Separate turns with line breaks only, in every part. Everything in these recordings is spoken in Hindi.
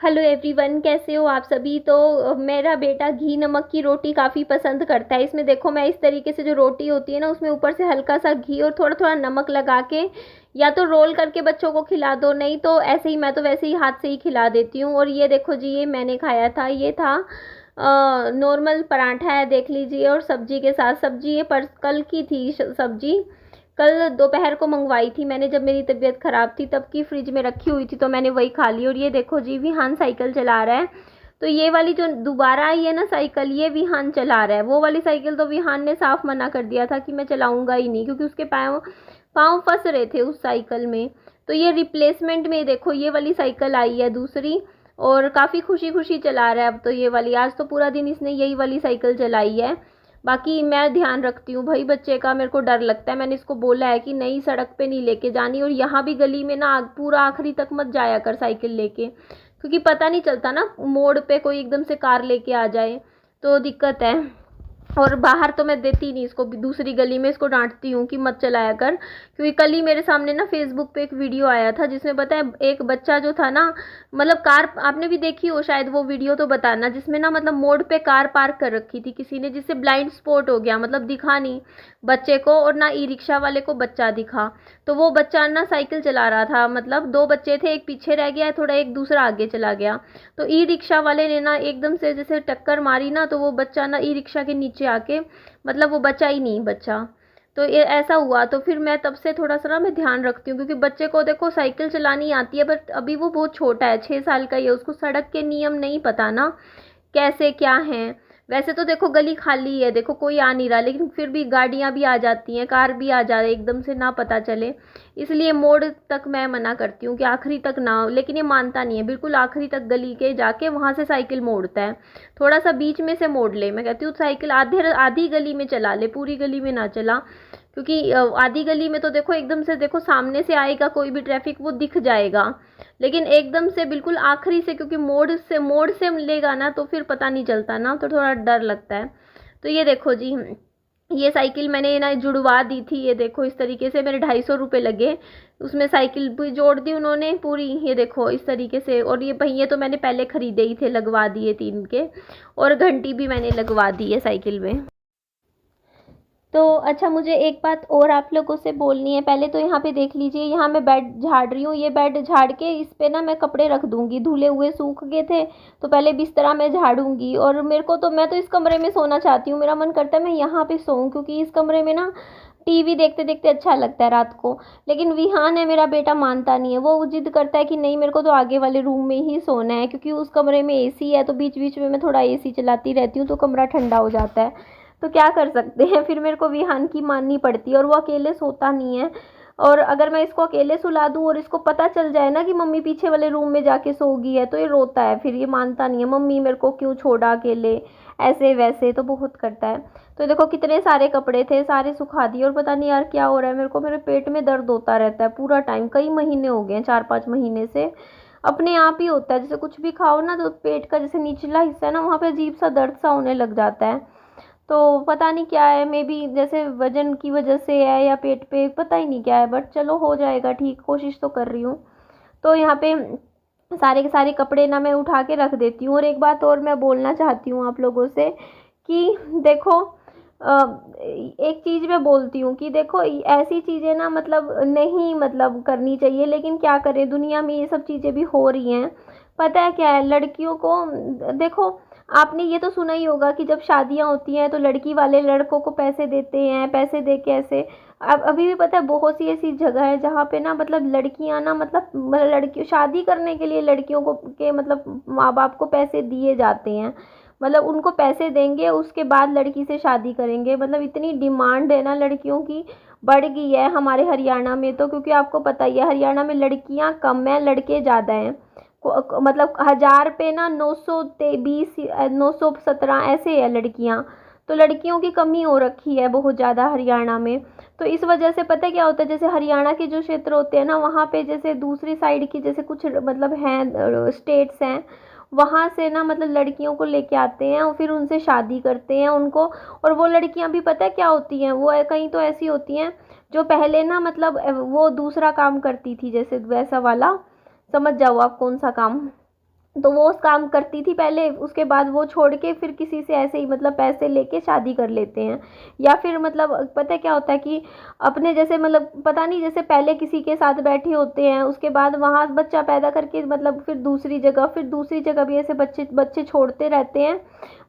हेलो एवरीवन, कैसे हो आप सभी। तो मेरा बेटा घी नमक की रोटी काफ़ी पसंद करता है। इसमें देखो, मैं इस तरीके से जो रोटी होती है ना, उसमें ऊपर से हल्का सा घी और थोड़ा थोड़ा नमक लगा के या तो रोल करके बच्चों को खिला दो, नहीं तो ऐसे ही, मैं तो वैसे ही हाथ से ही खिला देती हूँ। और ये देखो जी, ये मैंने खाया था, ये था नॉर्मल पराठा है, देख लीजिए। और सब्जी के साथ, सब्जी ये पर कल की थी सब्जी, कल दोपहर को मंगवाई थी मैंने, जब मेरी तबीयत ख़राब थी तब की फ्रिज में रखी हुई थी, तो मैंने वही खा ली। और ये देखो जी, विहान साइकिल चला रहा है। तो ये वाली जो दोबारा आई है ना साइकिल, ये विहान चला रहा है। वो वाली साइकिल तो विहान ने साफ मना कर दिया था कि मैं चलाऊंगा ही नहीं, क्योंकि उसके पाँव पाँव फंस रहे थे उस साइकिल में। तो ये रिप्लेसमेंट में देखो, ये वाली साइकिल आई है दूसरी, और काफ़ी खुशी खुशी चला रहा है अब तो ये वाली। आज तो पूरा दिन इसने यही वाली साइकिल चलाई है। बाकी मैं ध्यान रखती हूँ भाई बच्चे का, मेरे को डर लगता है। मैंने इसको बोला है कि नहीं, सड़क पे नहीं लेके जानी, और यहाँ भी गली में ना पूरा आखिरी तक मत जाया कर साइकिल लेके, क्योंकि पता नहीं चलता ना, मोड़ पे कोई एकदम से कार लेके आ जाए तो दिक्कत है। और बाहर तो मैं देती नहीं इसको, दूसरी गली में इसको डांटती हूँ कि मत चलाया कर। क्योंकि कल ही मेरे सामने ना फेसबुक पे एक वीडियो आया था, जिसमें बताया एक बच्चा जो था ना, मतलब कार, आपने भी देखी हो शायद वो वीडियो, तो बताना, जिसमें ना मतलब मोड़ पे कार पार्क कर रखी थी किसी ने, जिससे ब्लाइंड स्पॉट हो गया, मतलब दिखा नहीं बच्चे को, और ना ई रिक्शा वाले को बच्चा दिखा। तो वो बच्चा ना साइकिल चला रहा था, मतलब दो बच्चे थे, एक पीछे रह गया थोड़ा, एक दूसरा आगे चला गया। तो ई रिक्शा वाले ने ना एकदम से जैसे टक्कर मारी ना, तो वो बच्चा ना ई रिक्शा के नीचे आके, मतलब वो बचा ही नहीं बच्चा। तो ये ऐसा हुआ। तो फिर मैं तब से थोड़ा सा ना मैं ध्यान रखती हूँ, क्योंकि बच्चे को देखो साइकिल चलानी आती है, बट अभी वो बहुत छोटा है, 6 साल का ही है, उसको सड़क के नियम नहीं पता ना कैसे क्या हैं। वैसे तो देखो गली खाली है, देखो कोई आ नहीं रहा, लेकिन फिर भी गाड़ियां भी आ जाती हैं, कार भी आ जा रही है, एकदम से ना पता चले। इसलिए मोड़ तक मैं मना करती हूँ कि आखिरी तक ना हो, लेकिन ये मानता नहीं है, बिल्कुल आखिरी तक गली के जाके वहां से साइकिल मोड़ता है। थोड़ा सा बीच में से मोड़ ले, मैं कहती हूँ साइकिल आधे आधी गली में चला ले, पूरी गली में ना चला। क्योंकि आधी गली में तो देखो एकदम से, देखो सामने से आएगा कोई भी ट्रैफिक वो दिख जाएगा, लेकिन एकदम से बिल्कुल आखिरी से, क्योंकि मोड़ से लेगा ना, तो फिर पता नहीं चलता ना, तो थोड़ा डर लगता है। तो ये देखो जी, ये साइकिल मैंने ना जुड़वा दी थी, ये देखो इस तरीके से मेरे 250 रुपये लगे, उसमें साइकिल भी जोड़ दी उन्होंने पूरी, ये देखो इस तरीके से। और ये पहिए तो मैंने पहले खरीदे ही थे, लगवा दिए 3 के, और घंटी भी मैंने लगवा दी है साइकिल में। तो अच्छा, मुझे एक बात और आप लोगों से बोलनी है। पहले तो यहाँ पे देख लीजिए, यहाँ मैं बेड झाड़ रही हूँ, ये बेड झाड़ के इस पे ना मैं कपड़े रख दूंगी, धुले हुए सूख गए थे, तो पहले बिस्तरा मैं झाड़ूंगी। और मेरे को तो, मैं तो इस कमरे में सोना चाहती हूँ, मेरा मन करता है मैं यहाँ पे सोऊं, क्योंकि इस कमरे में ना टीवी देखते देखते अच्छा लगता है रात को। लेकिन विहान है मेरा बेटा, मानता नहीं है, वो जिद करता है कि नहीं, मेरे को तो आगे वाले रूम में ही सोना है, क्योंकि उस कमरे में एसी है, तो बीच बीच में मैं थोड़ा एसी चलाती रहती हूँ, तो कमरा ठंडा हो जाता है। तो क्या कर सकते हैं, फिर मेरे को विहान की माननी पड़ती है, और वो अकेले सोता नहीं है। और अगर मैं इसको अकेले सुला दूँ और इसको पता चल जाए ना कि मम्मी पीछे वाले रूम में जाके सो गई है, तो ये रोता है, फिर ये मानता नहीं है, मम्मी मेरे को क्यों छोड़ा अकेले, ऐसे वैसे तो बहुत करता है। तो देखो कितने सारे कपड़े थे, सारे सुखा दिए। और पता नहीं यार क्या हो रहा है मेरे को, मेरे पेट में दर्द होता रहता है पूरा टाइम, कई महीने हो गए हैं, 4-5 महीने से अपने आप ही होता है। जैसे कुछ भी खाओ ना, तो पेट का जैसे निचला हिस्सा है ना, वहाँ पे अजीब सा दर्द सा होने लग जाता है। तो पता नहीं क्या है, मे बी जैसे वजन की वजह से है, या पेट पे, पता ही नहीं क्या है, बट चलो हो जाएगा ठीक, कोशिश तो कर रही हूँ। तो यहाँ पे सारे के सारे कपड़े ना मैं उठा के रख देती हूँ। और एक बात और मैं बोलना चाहती हूँ आप लोगों से कि देखो, एक चीज़ मैं बोलती हूँ कि देखो, ऐसी चीज़ें ना मतलब नहीं, मतलब करनी चाहिए, लेकिन क्या करें, दुनिया में ये सब चीज़ें भी हो रही हैं। पता है क्या है, लड़कियों को, देखो आपने ये तो सुना ही होगा कि जब शादियां होती हैं तो लड़की वाले लड़कों को पैसे देते हैं, पैसे दे के ऐसे। अब अभी भी पता है बहुत सी ऐसी जगह है जहाँ पे ना मतलब लड़कियां ना, मतलब लड़की शादी करने के लिए लड़कियों को के मतलब माँ बाप को पैसे दिए जाते हैं, मतलब उनको पैसे देंगे, उसके बाद लड़की से शादी करेंगे। मतलब इतनी डिमांड है ना लड़कियों की, बढ़ गई है हमारे हरियाणा में तो, क्योंकि आपको पता ही है हरियाणा में लड़कियां कम हैं, लड़के ज़्यादा हैं। मतलब 1000 पे ना 920, 917 ऐसे है लड़कियां। तो लड़कियों की कमी हो रखी है बहुत ज़्यादा हरियाणा में। तो इस वजह से पता है क्या होता है, जैसे हरियाणा के जो क्षेत्र होते हैं ना, वहाँ पे जैसे दूसरी साइड की जैसे कुछ मतलब हैं स्टेट्स हैं, वहाँ से ना मतलब लड़कियों को लेके आते हैं और फिर उनसे शादी करते हैं उनको। और वो लड़कियां भी पता है क्या होती हैं, वो कहीं तो ऐसी होती हैं जो पहले ना मतलब वो दूसरा काम करती थी, जैसे वैसा वाला, समझ जाओ आप कौन सा काम। तो वो उस काम करती थी पहले, उसके बाद वो छोड़ के फिर किसी से ऐसे ही मतलब पैसे लेके शादी कर लेते हैं। या फिर मतलब पता है क्या होता है कि अपने जैसे मतलब पता नहीं, जैसे पहले किसी के साथ बैठे होते हैं, उसके बाद वहाँ बच्चा पैदा करके मतलब फिर दूसरी जगह भी ऐसे बच्चे बच्चे छोड़ते रहते हैं।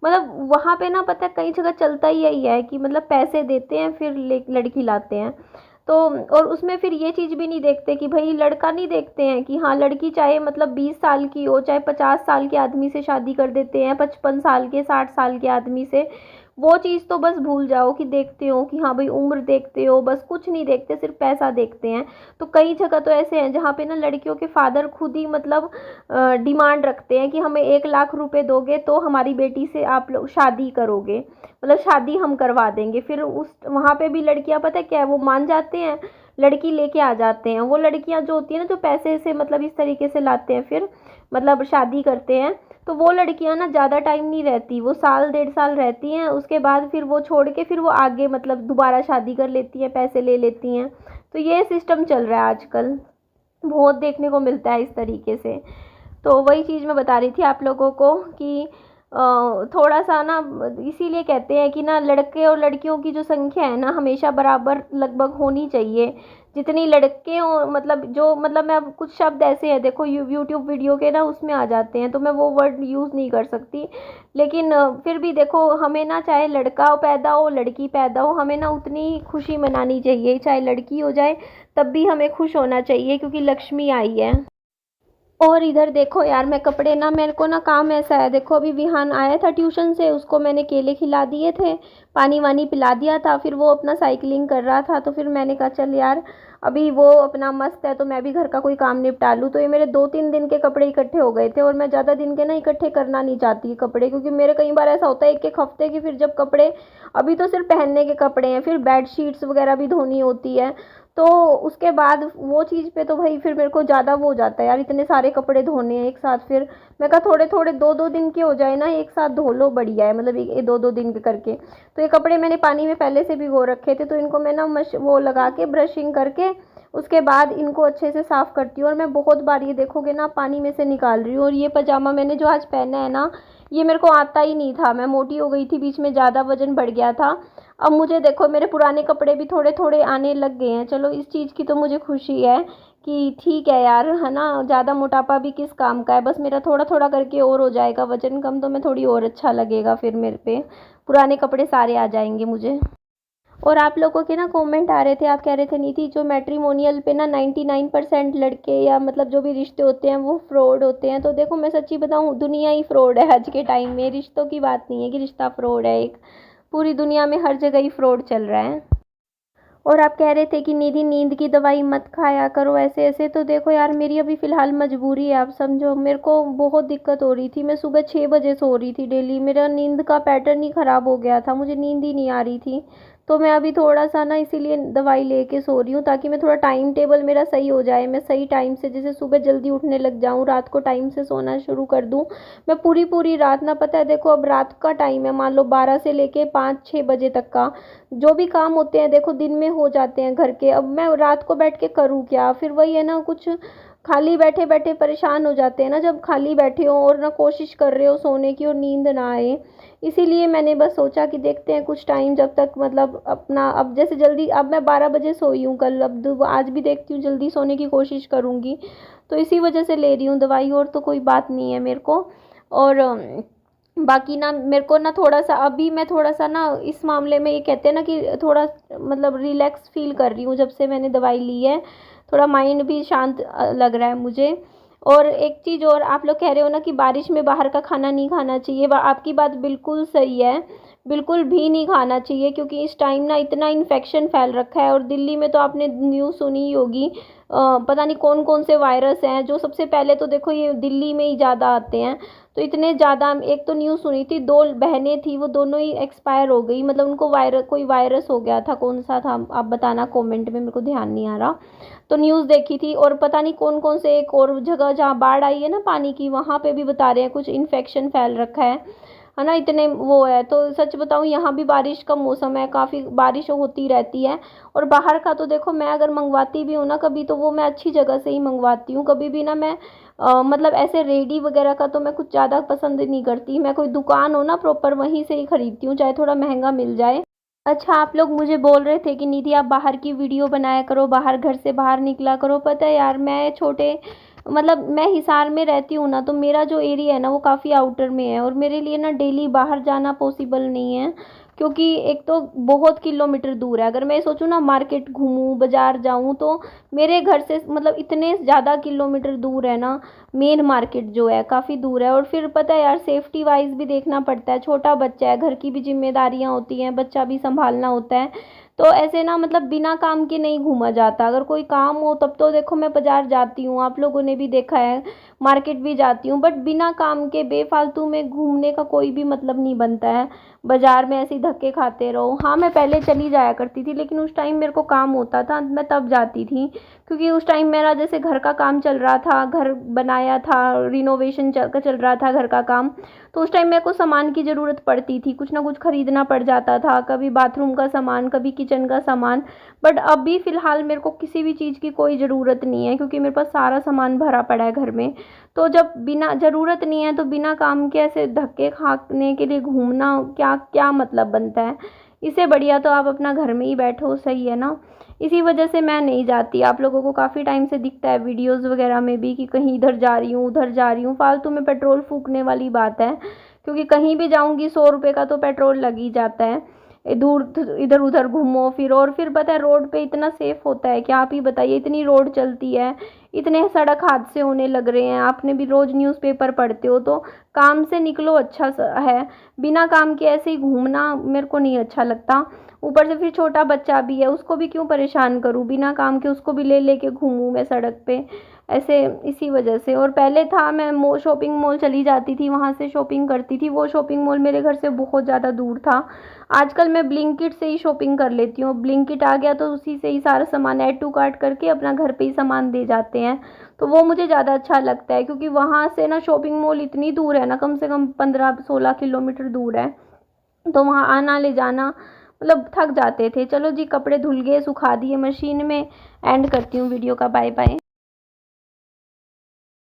मतलब वहाँ पे ना पता है कई जगह चलता ही यही है कि मतलब पैसे देते हैं फिर लड़की लाते हैं। तो और उसमें फिर ये चीज़ भी नहीं देखते कि भाई, लड़का नहीं देखते हैं कि हाँ लड़की चाहे मतलब 20 साल की हो, चाहे 50 साल के आदमी से शादी कर देते हैं, 55 साल के, 60 साल के आदमी से। वो चीज़ तो बस भूल जाओ कि देखते हो कि हाँ भाई उम्र देखते हो, बस कुछ नहीं देखते, सिर्फ पैसा देखते हैं। तो कई जगह तो ऐसे हैं जहाँ पे ना लड़कियों के फादर खुद ही मतलब डिमांड रखते हैं कि हमें 1 लाख रुपए दोगे तो हमारी बेटी से आप लोग शादी करोगे, मतलब शादी हम करवा देंगे। फिर उस वहाँ पे भी लड़कियाँ पता है क्या है, वो मान जाते हैं, लड़की लेके आ जाते हैं। वो लड़कियाँ जो होती है ना, जो पैसे से मतलब इस तरीके से लाते हैं फिर मतलब शादी करते हैं, तो वो लड़कियां ना ज़्यादा टाइम नहीं रहती, वो साल 1.5 साल रहती हैं, उसके बाद फिर वो छोड़ के फिर वो आगे मतलब दोबारा शादी कर लेती हैं, पैसे ले लेती हैं। तो ये सिस्टम चल रहा है आजकल, बहुत देखने को मिलता है इस तरीके से। तो वही चीज़ मैं बता रही थी आप लोगों को कि थोड़ा सा ना, इसीलिए कहते हैं कि ना लड़के और लड़कियों की जो संख्या है ना हमेशा बराबर लगभग होनी चाहिए। जितनी लड़के हो मतलब जो मतलब मैं अब कुछ शब्द ऐसे हैं देखो यूट्यूब वीडियो के ना उसमें आ जाते हैं, तो मैं वो वर्ड यूज़ नहीं कर सकती। लेकिन फिर भी देखो, हमें ना चाहे लड़का पैदा हो लड़की पैदा हो, हमें ना उतनी ही खुशी मनानी चाहिए, चाहे लड़की हो जाए तब भी हमें खुश होना चाहिए, क्योंकि लक्ष्मी आई है। और इधर देखो यार, मैं कपड़े ना, मेरे को ना काम ऐसा है, देखो अभी विहान आया था ट्यूशन से, उसको मैंने केले खिला दिए थे, पानी वानी पिला दिया था, फिर वो अपना साइकिलिंग कर रहा था, तो फिर मैंने कहा चल यार अभी वो अपना मस्त है तो मैं भी घर का कोई काम निपटा लूँ। तो ये मेरे 2-3 दिन के कपड़े इकट्ठे हो गए थे, और मैं ज़्यादा दिन के ना इकट्ठे करना नहीं चाहती कपड़े, क्योंकि मेरे कई बार ऐसा होता है एक एक हफ्ते की, फिर जब कपड़े, अभी तो सिर्फ पहनने के कपड़े हैं, फिर बेड शीट्स वगैरह भी धोनी होती है, तो उसके बाद वो चीज़ पे तो भाई फिर मेरे को ज़्यादा वो हो जाता है यार, इतने सारे कपड़े धोने हैं एक साथ। फिर मैं कहा थोड़े थोड़े 2-2 दिन के हो जाए ना, एक साथ धो लो, बढ़िया है, मतलब ये 2-2 दिन के करके। तो ये कपड़े मैंने पानी में पहले से भिगो रखे थे, तो इनको मैं ना वो लगा के ब्रशिंग करके उसके बाद इनको अच्छे से साफ़ करती हूँ। और मैं बहुत बार ये देखोगे ना पानी में से निकाल रही हूँ। और ये पजामा मैंने जो आज पहना है ना, ये मेरे को आता ही नहीं था, मैं मोटी हो गई थी बीच में, ज़्यादा वजन बढ़ गया था। अब मुझे देखो मेरे पुराने कपड़े भी थोड़े थोड़े आने लग गए हैं, चलो इस चीज़ की तो मुझे खुशी है कि ठीक है यार, है ना, ज़्यादा मोटापा भी किस काम का है, बस मेरा थोड़ा थोड़ा करके और हो जाएगा वजन कम, तो मैं थोड़ी और अच्छा लगेगा, फिर मेरे पे पुराने कपड़े सारे आ जाएंगे मुझे। और आप लोगों के ना कमेंट आ रहे थे, आप कह रहे थे नीति जो मैट्रिमोनियल पे ना 99% लड़के या मतलब जो भी रिश्ते होते हैं वो फ्रॉड होते हैं। तो देखो मैं सच्ची बताऊं, दुनिया ही फ्रॉड है आज के टाइम में, रिश्तों की बात नहीं है कि रिश्ता फ्रॉड है, एक पूरी दुनिया में हर जगह ही फ्रॉड चल रहा है। और आप कह रहे थे कि निधि नींद की दवाई मत खाया करो ऐसे ऐसे, तो देखो यार मेरी अभी फ़िलहाल मजबूरी है, आप समझो, मेरे को बहुत दिक्कत हो रही थी, मैं सुबह 6 बजे सो रही थी डेली, मेरा नींद का पैटर्न ही ख़राब हो गया था, मुझे नींद ही नहीं आ रही थी। तो मैं अभी थोड़ा सा ना इसीलिए दवाई लेके सो रही हूँ, ताकि मैं थोड़ा टाइम टेबल मेरा सही हो जाए, मैं सही टाइम से जैसे सुबह जल्दी उठने लग जाऊँ, रात को टाइम से सोना शुरू कर दूँ। मैं पूरी पूरी रात ना, पता है देखो अब रात का टाइम है, मान लो 12 से लेके 5-6 बजे तक का जो भी काम होते हैं देखो दिन में हो जाते हैं घर के, अब मैं रात को बैठ के करूँ क्या, फिर वही है ना, कुछ खाली बैठे बैठे परेशान हो जाते हैं ना, जब खाली बैठे हो और ना कोशिश कर रहे हो सोने की और नींद ना आए। इसीलिए मैंने बस सोचा कि देखते हैं कुछ टाइम, जब तक मतलब अपना, अब जैसे जल्दी, अब मैं 12 बजे सोई हूँ कल, अब आज भी देखती हूँ जल्दी सोने की कोशिश करूँगी, तो इसी वजह से ले रही हूँ दवाई, और तो कोई बात नहीं है मेरे को। और बाकी ना मेरे को ना थोड़ा सा, अभी मैं थोड़ा सा ना इस मामले में, ये कहते हैं ना कि थोड़ा मतलब रिलैक्स फील कर रही हूँ जब से मैंने दवाई ली है, थोड़ा माइंड भी शांत लग रहा है मुझे। और एक चीज़ और, आप लोग कह रहे हो ना कि बारिश में बाहर का खाना नहीं खाना चाहिए, आपकी बात बिल्कुल सही है, बिल्कुल भी नहीं खाना चाहिए, क्योंकि इस टाइम ना इतना इन्फेक्शन फैल रखा है, और दिल्ली में तो आपने न्यूज़ सुनी ही होगी, पता नहीं कौन कौन से वायरस हैं, जो सबसे पहले तो देखो ये दिल्ली में ही ज़्यादा आते हैं। तो इतने ज़्यादा, एक तो न्यूज़ सुनी थी, 2 बहनें थी, वो दोनों ही एक्सपायर हो गई, मतलब उनको कोई वायरस हो गया था, कौन सा था आप बताना कमेंट में, मेरे को ध्यान नहीं आ रहा। तो न्यूज़ देखी थी, और पता नहीं कौन कौन से एक और जगह जहाँ बाढ़ आई है ना पानी की, वहाँ पे भी बता रहे हैं कुछ इन्फेक्शन फैल रखा है ना, इतने वो है। तो सच बताऊँ यहाँ भी बारिश का मौसम है, काफ़ी बारिश होती रहती है। और बाहर का तो देखो, मैं अगर मंगवाती भी हूँ ना कभी, तो वो मैं अच्छी जगह से ही मंगवाती हूँ, कभी भी ना मैं मतलब ऐसे रेडी वगैरह का तो मैं कुछ ज़्यादा पसंद नहीं करती। मैं कोई दुकान हो ना प्रॉपर वहीं से ही ख़रीदती हूँ, चाहे थोड़ा महंगा मिल जाए। अच्छा, आप लोग मुझे बोल रहे थे कि निधि आप बाहर की वीडियो बनाया करो, बाहर घर से बाहर निकला करो। पता है यार, मैं छोटे मतलब मैं हिसार में रहती हूँ ना, तो मेरा जो एरिया है ना वो काफ़ी आउटर में है और मेरे लिए ना डेली बाहर जाना पॉसिबल नहीं है, क्योंकि एक तो बहुत किलोमीटर दूर है। अगर मैं सोचूँ ना मार्केट घूमूँ, बाज़ार जाऊँ, तो मेरे घर से मतलब इतने ज़्यादा किलोमीटर दूर है ना, मेन मार्केट जो है काफ़ी दूर है। और फिर पता है यार, सेफ्टी वाइज भी देखना पड़ता है, छोटा बच्चा है, घर की भी जिम्मेदारियां होती हैं, बच्चा भी संभालना होता है। तो ऐसे ना मतलब बिना काम के नहीं घूमा जाता। अगर कोई काम हो तब तो देखो मैं बाजार जाती हूँ, आप लोगों ने भी देखा है, मार्केट भी जाती हूँ, बट बिना काम के बेफालतू में घूमने का कोई भी मतलब नहीं बनता है। बाजार में ऐसे ही धक्के खाते रहो। हाँ, मैं पहले चली जाया करती थी, लेकिन उस टाइम मेरे को काम होता था, मैं तब जाती थी, क्योंकि उस टाइम मेरा जैसे घर का काम चल रहा था, घर बनाया था, रिनोवेशन चल रहा था घर का काम। तो उस टाइम मेरे को सामान की ज़रूरत पड़ती थी, कुछ ना कुछ ख़रीदना पड़ जाता था, कभी बाथरूम का सामान, कभी किचन का सामान। बट अभी फ़िलहाल मेरे को किसी भी चीज़ की कोई ज़रूरत नहीं है, क्योंकि मेरे पास सारा सामान भरा पड़ा है घर में। तो जब बिना ज़रूरत नहीं है तो बिना काम के ऐसे धक्के खाने के लिए घूमना क्या क्या मतलब बनता है। इससे बढ़िया तो आप अपना घर में ही बैठो, सही है ना। इसी वजह से मैं नहीं जाती। आप लोगों को काफ़ी टाइम से दिखता है वीडियोस वगैरह में भी कि कहीं इधर जा रही हूँ उधर जा रही हूँ, फालतू में पेट्रोल फूकने वाली बात है, क्योंकि कहीं भी जाऊँगी 100 रुपये का तो पेट्रोल लग ही जाता है। दूर इधर उधर घूमो फिरो, और फिर पता है रोड पे इतना सेफ होता है कि आप ही बताइए, इतनी रोड चलती है, इतने सड़क हादसे होने लग रहे हैं। आपने भी रोज़ न्यूज़पेपर पढ़ते हो, तो काम से निकलो अच्छा है। बिना काम के ऐसे ही घूमना मेरे को नहीं अच्छा लगता। ऊपर से फिर छोटा बच्चा भी है, उसको भी क्यों परेशान करूँ बिना काम के, उसको भी ले लेके घूमूँ मैं सड़क पे ऐसे। इसी वजह से। और पहले था मैं शॉपिंग मॉल चली जाती थी, वहाँ से शॉपिंग करती थी। वो शॉपिंग मॉल मेरे घर से बहुत ज़्यादा दूर था। आजकल मैं ब्लिंकिट से ही शॉपिंग कर लेती हूँ। ब्लिंकिट आ गया तो उसी से ही सारा सामान ऐड टू कार्ट करके अपना घर पे ही सामान दे जाते हैं। तो वो मुझे ज़्यादा अच्छा लगता है, क्योंकि वहाँ से ना शॉपिंग मॉल इतनी दूर है ना, कम से कम 15-16 किलोमीटर दूर है। तो वहाँ आना ले जाना मतलब थक जाते थे। चलो जी, कपड़े धुल गए, सुखा दिए मशीन में। एंड करती हूँ वीडियो का। Bye bye.